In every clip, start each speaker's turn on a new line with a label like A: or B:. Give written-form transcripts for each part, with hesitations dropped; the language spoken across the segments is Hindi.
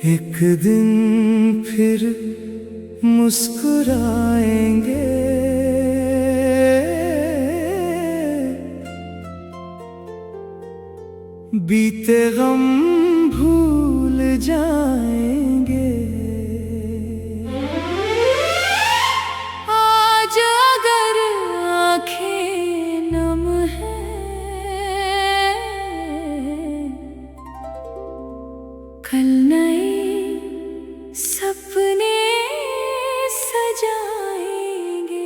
A: एक दिन फिर मुस्कुराएंगे, बीते गम भूल जाएंगे। आज अगर आंखें नम हैं, कल नए सपने सजाएंगे।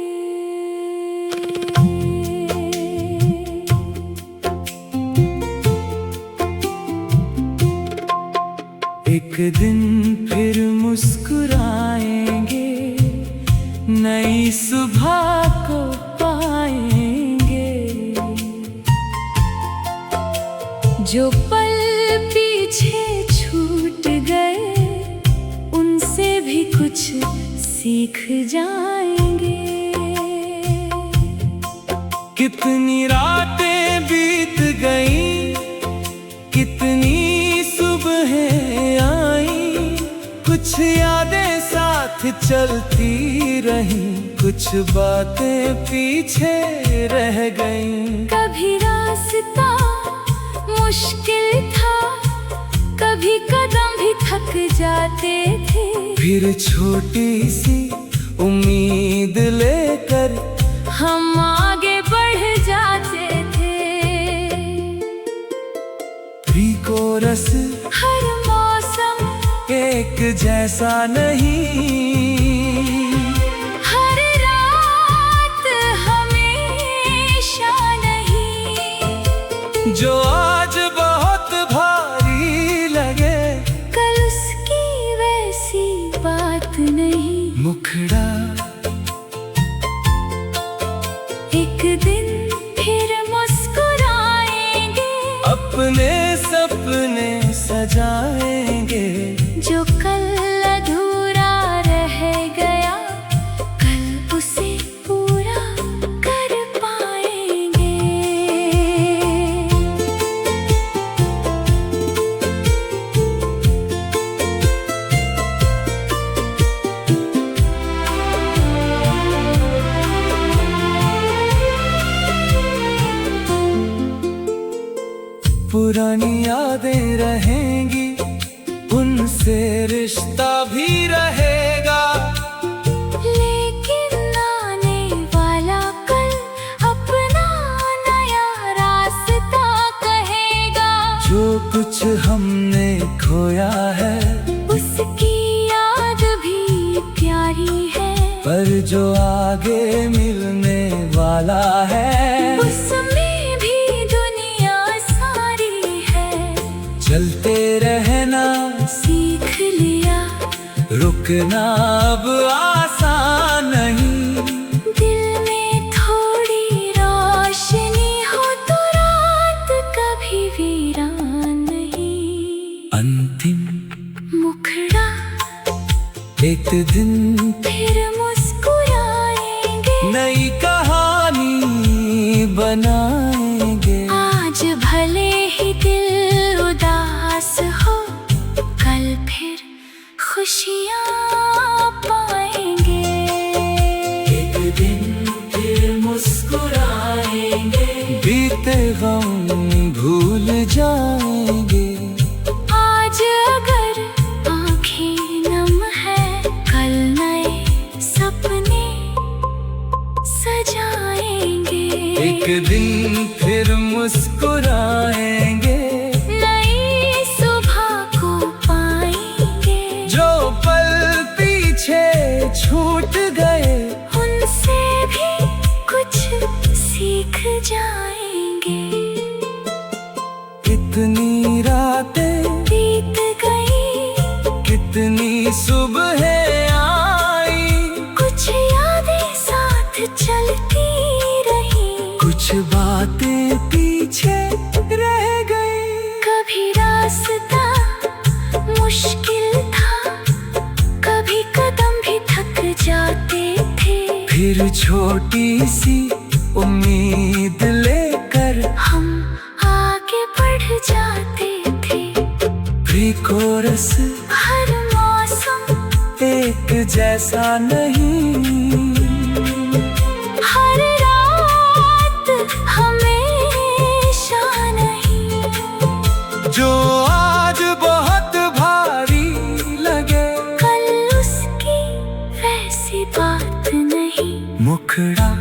A: एक दिन फिर मुस्कुराएंगे, नई सुबह को पाएंगे। जो पल पीछे छूट गए, उनसे भी कुछ सीख जाएंगे। कितनी रातें बीत गईं, कितनी सुबहें आई, कुछ यादें साथ चलती रहीं, कुछ बातें पीछे रह गईं। कभी रास्ता मुश्किल था, कभी कदम भी थक जाते थे, फिर छोटी सी उम्मीद लेकर हम आगे बढ़ जाते थे। प्री-कोरस हर मौसम एक जैसा नहीं, हर रात हमेशा नहीं। जो आज बहुत भारी लगे, कल उसकी वैसी बात नहीं। मुखड़ा एक दिन फिर मुस्कुराएंगे, अपने सपने सजाएंगे। जो कल अधूरा रह गया, कल उसे पूरा कर पाएंगे। पुरानी यादें रहेंगी, उनसे रिश्ता भी रहेगा, लेकिन आने वाला कल अपना नया रास्ता कहेगा। जो कुछ हमने खोया है, उसकी याद भी प्यारी है, पर जो आगे मिलने वाला है, उसमें चलते रहना सीख लिया, रुकना अब आसान नहीं। दिल में थोड़ी रोशनी हो तो रात कभी वीरान नहीं। अंतिम मुखड़ा एक दिन फिर मुस्कुराएंगे, नई कहानी बनाएंगे। आज भले ही दिल उदास हो, कल फिर खुशियाँ पाएंगे। एक दिन फिर मुस्कुराएंगे, बीते गम भूल जाएंगे। आज अगर आँखें नम है, कल नए सपने सजाएंगे। एक दिन फिर मुस्कुराएंगे, छूट गए, उनसे भी कुछ सीख जाएंगे। कितनी रातें बीत गई, कितनी सुबहें आई, कुछ यादें साथ चलती रही, कुछ बातें पीछे रह गई। कभी रास्ता मुश्किल था, कभी कदम भी थक जाते थे, फिर छोटी सी उम्मीद लेकर हम आगे बढ़ जाते थे। प्री-कोरस हर जैसा नहीं।
B: हर रात हमेशा नहीं।
A: जो आज बहुत भारी लगे,
B: कल उसकी वैसी बात नहीं।
A: मुखड़ा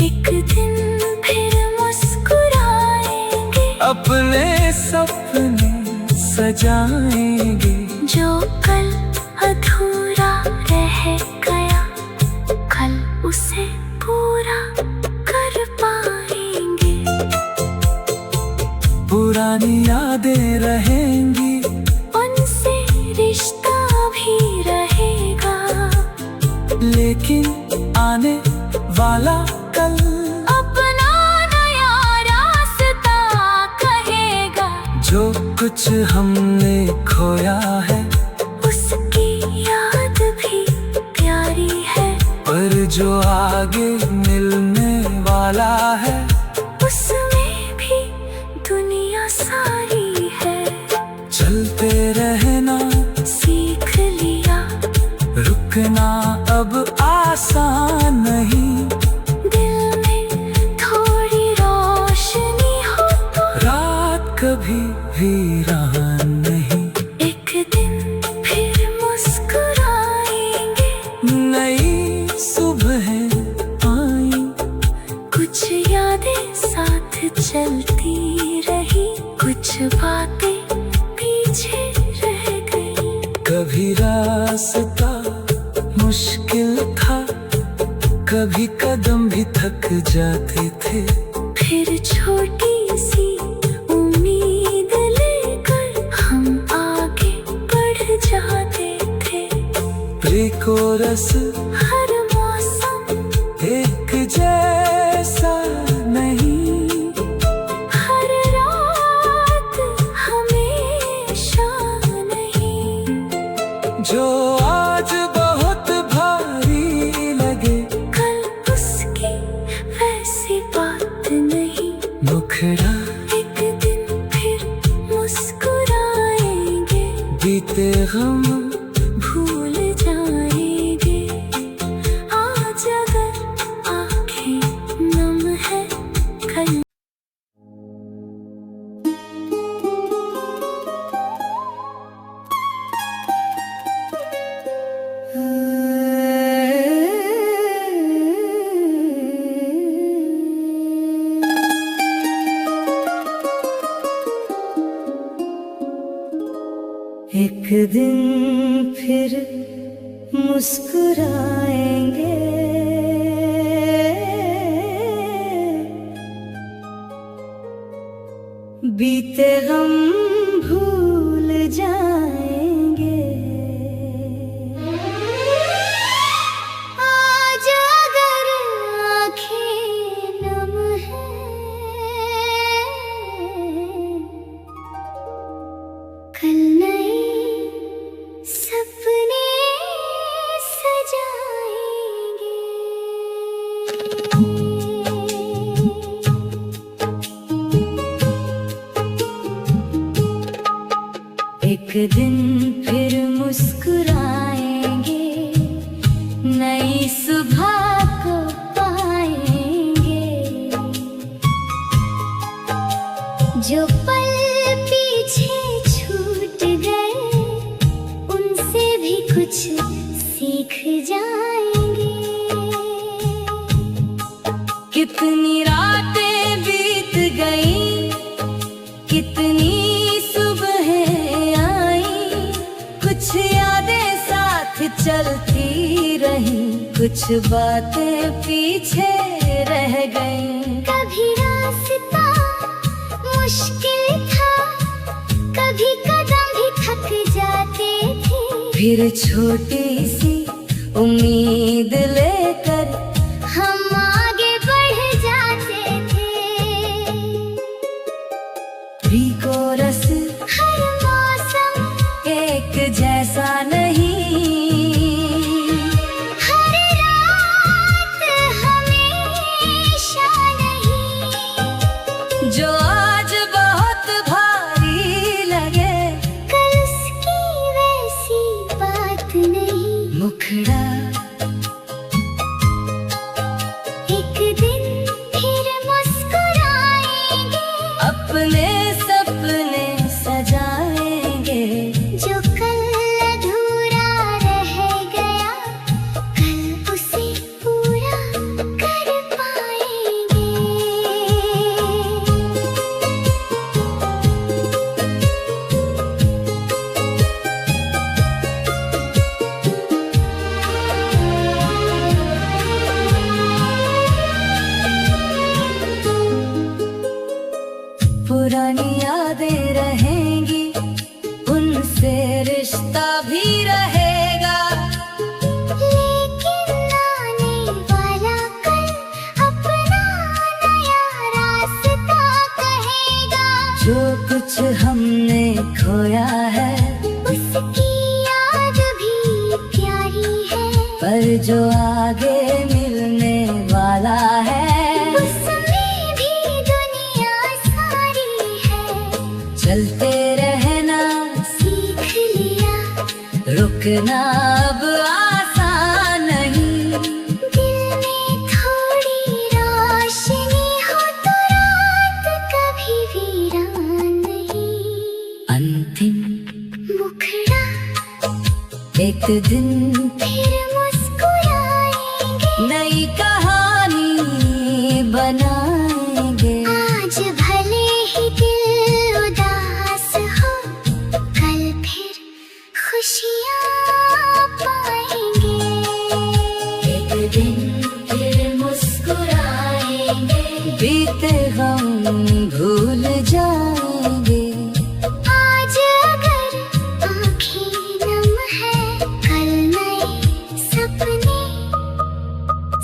B: एक दिन फिर मुस्कुराएंगे,
A: अपने सपने सजाएंगे।
B: जो कल अधूरा रह गया, कल उसे पूरा कर पाएंगे।
A: पुरानी यादें रहेंगी,
B: उनसे रिश्ता भी रहेगा।
A: लेकिन आने वाला कल
B: अपना नया रास्ता कहेगा।
A: जो कुछ हमने खोया है,
B: उसकी याद भी प्यारी है।
A: पर जो आगे मिलने वाला है,
B: उसमें भी दुनिया सारी है।
A: चलते रहना
B: सीख लिया,
A: रुकना अब आसान नहीं।
B: दिल में थोड़ी रोशनी हो तो
A: रात कभी वीरान नहीं।
B: एक दिन फिर मुस्कुराएंगे।
A: नई सुबह आई,
B: कुछ यादें साथ चलती रही, कुछ बातें पीछे रह गई।
A: कभी रास्ता मुश्किल था, कभी कदम भी थक जाते थे।
B: फिर छोटी सी उम्मीद लेकर हम आगे बढ़ जाते थे।
A: प्री-कोरस
B: हर मौसम
A: एक जैसा नहीं।
B: हर रात हमेशा नहीं।
A: जो आज बहुत भारी लगे,
B: कल उसकी वैसी बात नहीं।
A: मुखड़ा
B: एक दिन फिर मुस्कुराएंगे,
A: बीते गम
B: भूल जाएंगे। आज अगर आँखें नम है, कल
C: एक दिन फिर मुस्कुराएंगे, बीते गम भूल जाएंगे। आज अगर आँखें नम है, कल नए सपने सजाएंगे। एक दिन फिर मुस्कुराएंगे, नई सुबह को पाएंगे। जो पल पीछे छूट गए, उनसे भी कुछ सीख जाएंगे।
B: कितनी रातें बीत गई, कितनी सुबहें आई। कुछ यादें साथ चलती रही, कुछ बातें पीछे रह गई।
C: कभी रास्ता मुश्किल था, कभी कदम भी थक जाते थे।
B: फिर छोटी सी उम्मीद लेकर
C: हम आगे बढ़ जाते थे।
B: प्री-कोरस
C: हर मौसम
B: एक जैसा नहीं।
C: हर रात हमेशा नहीं।
B: जो आज बहुत भारी लगे,
C: कल उसकी वैसी बात नहीं।
B: अपने सपने सजाएंगे।
C: जो कल अधूरा रह गया, कल उसे पूरा कर पाएंगे।
B: पुरानी यादें रहेंगी, उनसे रिश्ता भी रहेगा।
C: लेकिन आने वाला कल अपना नया रास्ता कहेगा।
B: जो कुछ हमने खोया है,
C: उसकी याद भी प्यारी है,
B: पर जो आगे मिलने वाला है,
C: उसमें भी दुनिया सारी है।
B: चलते रहना
C: सीख लिया,
B: रुकना अब आसान नहीं।
C: दिल में थोड़ी रोशनी हो तो रात कभी वीरान नहीं।
B: अंतिम
C: मुखड़ा
B: एक दिन
C: फिर मुस्कुराएंगे।
B: नई कहानी बनाएंगे।
C: आज भले ही दिल उदास हो, कल फिर खुशियाँ पाएंगे।
B: एक दिन फिर मुस्कुराएंगे, बीते गम भूल जाएंगे।
C: आज अगर आँखें नम है, कल नए सपने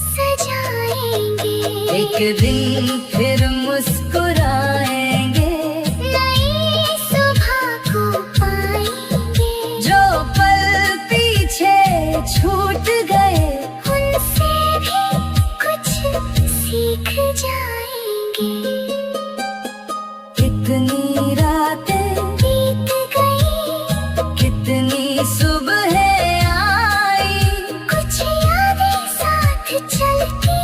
C: सजाएंगे।
B: एक दिन फिर मुस्कुराएंगे,
C: नई सुबह को पाएंगे।
B: जो पल पीछे छूट गए,
C: उनसे भी कुछ सीख जाएंगे।
B: कितनी रातें
C: बीत गई,
B: कितनी सुबहें आई,
C: कुछ यादें साथ चलती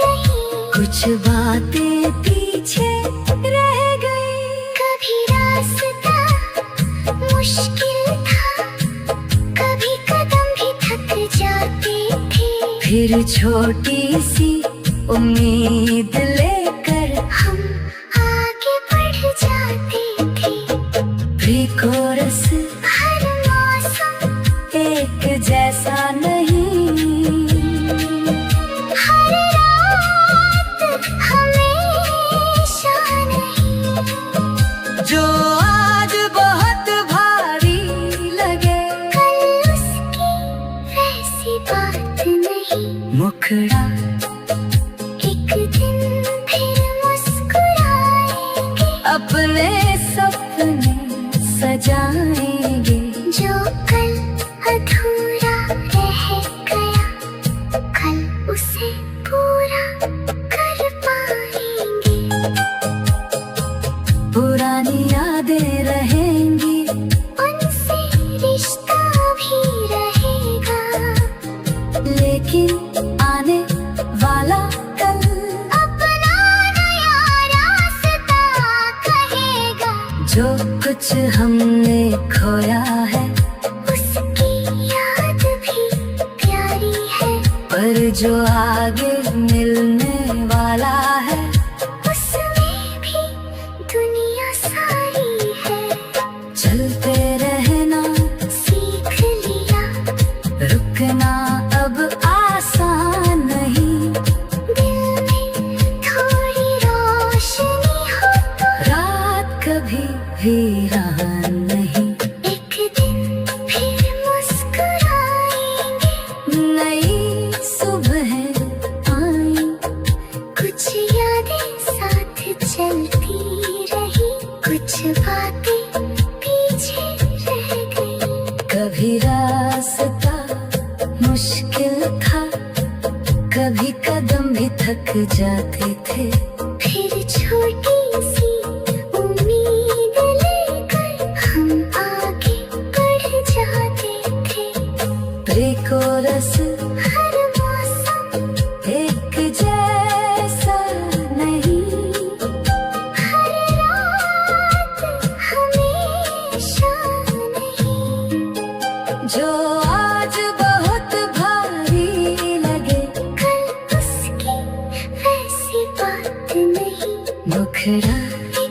C: रही,
B: कुछ बातें पीछे रह गई।
C: कभी रास्ता मुश्किल था, कभी कदम भी थक जाते थे।
B: फिर छोटी सी उम्मीद लेकर
C: हम आगे बढ़ जाते थे।
B: प्री कोरस
C: हर मौसम
B: एक जैसा नहीं।
C: हर रात हमेशा नहीं।
B: जो आज बहुत भारी लगे,
C: कल उसकी वैसी बात नहीं।
B: मुखड़ा
C: एक दिन फिर मुस्कुराएंगे।
B: अपने सपने सजाएंगे।
C: जो कल अधूरा रह गया, कल उसे पूरा कर पाएंगे।
B: पुरानी यादें रहेंगी,
C: उनसे रिश्ता भी रहेगा।
B: लेकिन आने वाला कल
C: अपना नया रास्ता कहेगा।
B: जो कुछ हमने खोया है,
C: उसकी याद भी प्यारी है,
B: पर जो आगे मिलने वाला है,
C: उसमें भी दुनिया सारी है।
B: चलते रहना
C: सीख लिया,
B: रुकना अब आसान नहीं।
C: दिल में थोड़ी रोशनी हो तो
B: रात कभी वीरान नहीं।
C: एक दिन फिर मुस्कुराएंगे।
B: नई सुबह आई,
C: कुछ यादें साथ चलती रही, कुछ बातें पीछे रह गई।
B: कभी रास्ता मुश्किल था, कभी कदम भी थक जाते थे।
C: फिर छोटी सी उम्मीद लेकर हम आगे बढ़ जाते थे।
B: प्री कोरस
C: हर